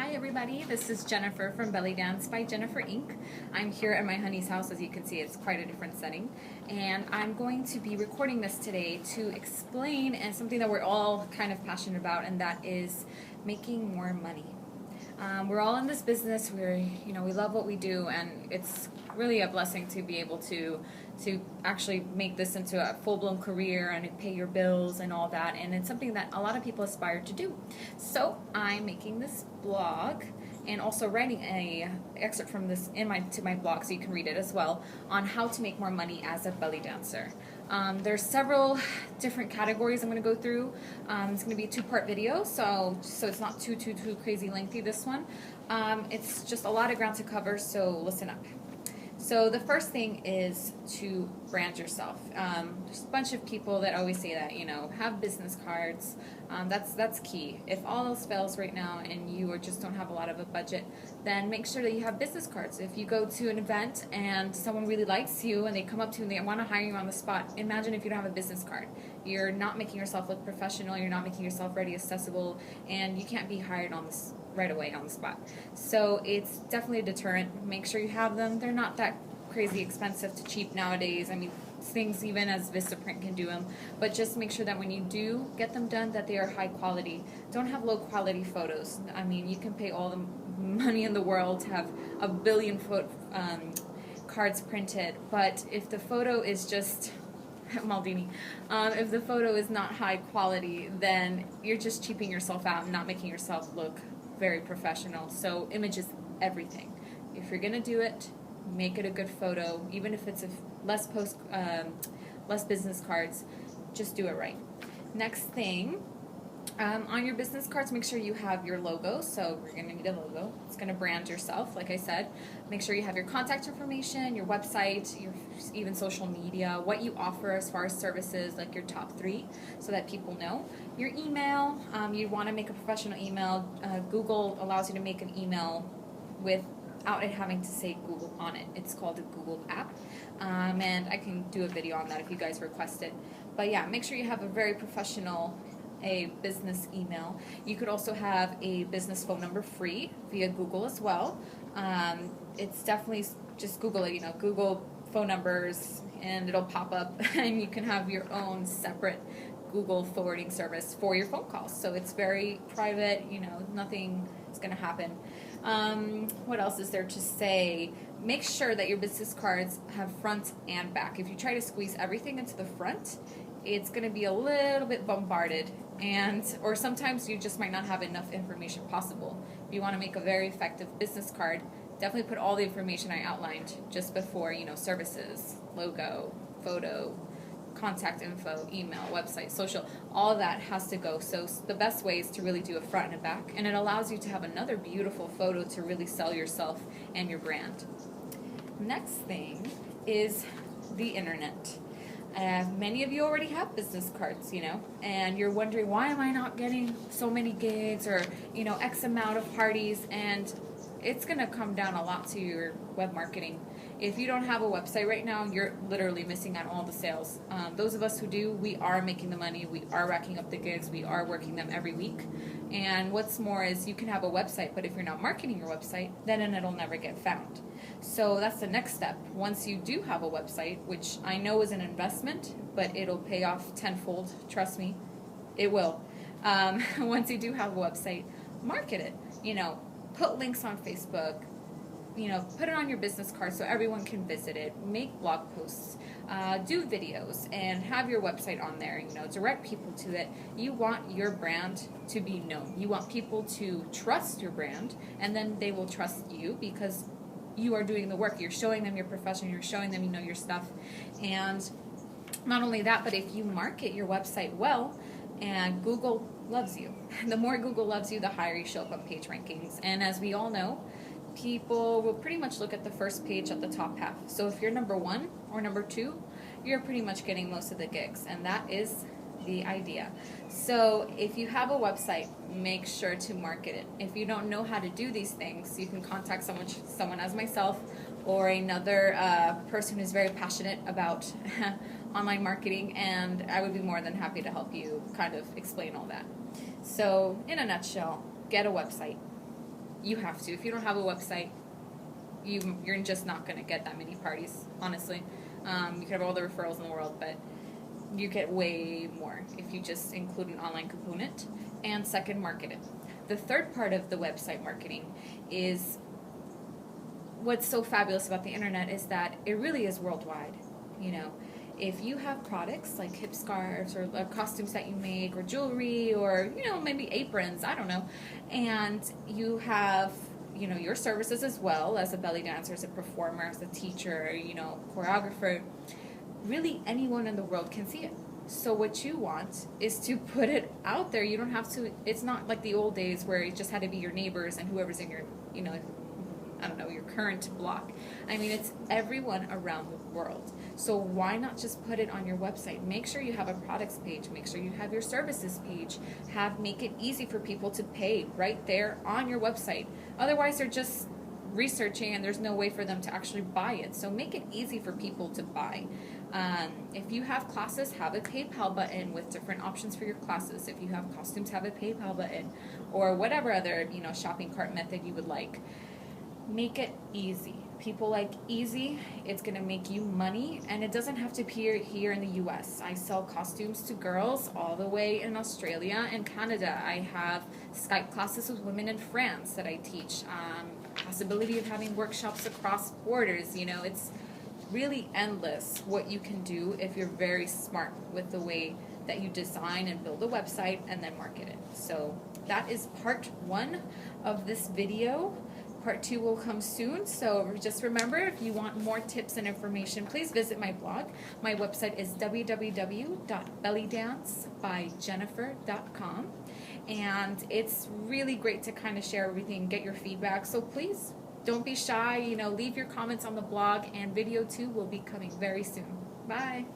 Hi everybody, this is Jennifer from Belly Dance by Jennifer Inc. I'm here at my honey's house. As you can see, it's quite a different setting. And I'm going to be recording this today to explain and something that we're all kind of passionate about, and that is making more money. We're all in this business. We love what we do, and it's really a blessing to be able to actually make this into a full-blown career and pay your bills and all that. And it's something that a lot of people aspire to do. So I'm making this blog and also writing a excerpt from this to my blog, so you can read it as well, on how to make more money as a belly dancer. There's several different categories I'm going to go through. It's going to be a two-part video, so it's not too crazy lengthy, this one. It's just a lot of ground to cover, so listen up. So the first thing is to brand yourself. There's a bunch of people that always say that, have business cards. That's key. If all else fails right now and you just don't have a lot of a budget, then make sure that you have business cards. If you go to an event and someone really likes you and they come up to you and they want to hire you on the spot, imagine if you don't have a business card. You're not making yourself look professional, you're not making yourself ready, accessible, and you can't be hired on this right away on the spot. So it's definitely a deterrent. Make sure you have them. They're not that crazy expensive to cheap nowadays. I mean, things even as Vistaprint can do them, but just make sure that when you do get them done, that they are high quality. Don't have low quality photos. I mean, you can pay all the money in the world to have a billion cards printed, but if the photo is just Maldini, if the photo is not high quality, then you're just cheaping yourself out and not making yourself look very professional. So image is everything. If you're gonna do it, make it a good photo, even if it's less business cards. Just do it right. Next thing, on your business cards, make sure you have your logo. So we're gonna need a logo. It's gonna brand yourself, like I said. Make sure you have your contact information, your website, your even social media, what you offer as far as services, like your top 3, so that people know. Your email, you want to make a professional email. Google allows you to make an email without it having to say Google on it. It's called a Google app, and I can do a video on that if you guys request it. But yeah, make sure you have a very professional business email. You could also have a business phone number free via Google as well. It's definitely just Google it, Google phone numbers, and it'll pop up, and you can have your own separate Google forwarding service for your phone calls. So it's very private, nothing is going to happen. What else is there to say? Make sure that your business cards have front and back. If you try to squeeze everything into the front, it's going to be a little bit bombarded, or sometimes you just might not have enough information possible. If you want to make a very effective business card, definitely put all the information I outlined just before, services, logo, photo, contact info, email, website, social, all of that has to go. So the best way is to really do a front and a back, and it allows you to have another beautiful photo to really sell yourself and your brand. Next thing is the internet. Many of you already have business cards, and you're wondering, why am I not getting so many gigs or, X amount of parties? And it's going to come down a lot to your web marketing. If you don't have a website right now, you're literally missing out on all the sales. Those of us who do, we are making the money, we are racking up the gigs, we are working them every week. And what's more is you can have a website, but if you're not marketing your website, then it'll never get found. So that's the next step. Once you do have a website, which I know is an investment, but it'll pay off tenfold, trust me, it will. Once you do have a website, market it. Put links on Facebook, put it on your business card so everyone can visit it. Make blog posts, do videos, and have your website on there. Direct people to it. You want your brand to be known. You want people to trust your brand, and then they will trust you because you are doing the work. You're showing them your profession. You're showing them your stuff. And not only that, but if you market your website well, and Google loves you. The more Google loves you, the higher you show up on page rankings. And as we all know, people will pretty much look at the first page at the top half. So if you're number 1 or number 2, you're pretty much getting most of the gigs, and that is the idea. So if you have a website, make sure to market it. If you don't know how to do these things, you can contact someone as myself or another person who's very passionate about online marketing, and I would be more than happy to help you kind of explain all that. So in a nutshell, get a website. You have to. If you don't have a website, you're just not going to get that many parties, honestly. You could have all the referrals in the world, but you get way more if you just include an online component. And second, market it. The third part of the website marketing is what's so fabulous about the internet is that it really is worldwide. You know, if you have products like hip scarves or costumes that you make or jewelry or, you know, maybe aprons, I don't know, and you have, you know, your services as well as a belly dancer, as a performer, as a teacher, you know, choreographer, really anyone in the world can see it. So what you want is to put it out there. You don't have to, it's not like the old days where it just had to be your neighbors and whoever's in your, you know, I don't know, your current block. I mean, it's everyone around the world. So why not just put it on your website? Make sure you have a products page. Make sure you have your services page. Make it easy for people to pay right there on your website. Otherwise, they're just researching and there's no way for them to actually buy it. So make it easy for people to buy. If you have classes, have a PayPal button with different options for your classes. If you have costumes, have a PayPal button, or whatever other, you know, shopping cart method you would like. Make it easy. People like easy. It's going to make you money, and it doesn't have to appear here in the US. I sell costumes to girls all the way in Australia and Canada. I have Skype classes with women in France that I teach. Possibility of having workshops across borders. You know, it's really endless what you can do if you're very smart with the way that you design and build a website and then market it. So that is part 1 of this video. Part 2 will come soon, so just remember, if you want more tips and information, please visit my blog. My website is www.bellydancebyjennifer.com, and it's really great to kind of share everything, get your feedback, so please don't be shy, you know, leave your comments on the blog, and video 2 will be coming very soon. Bye!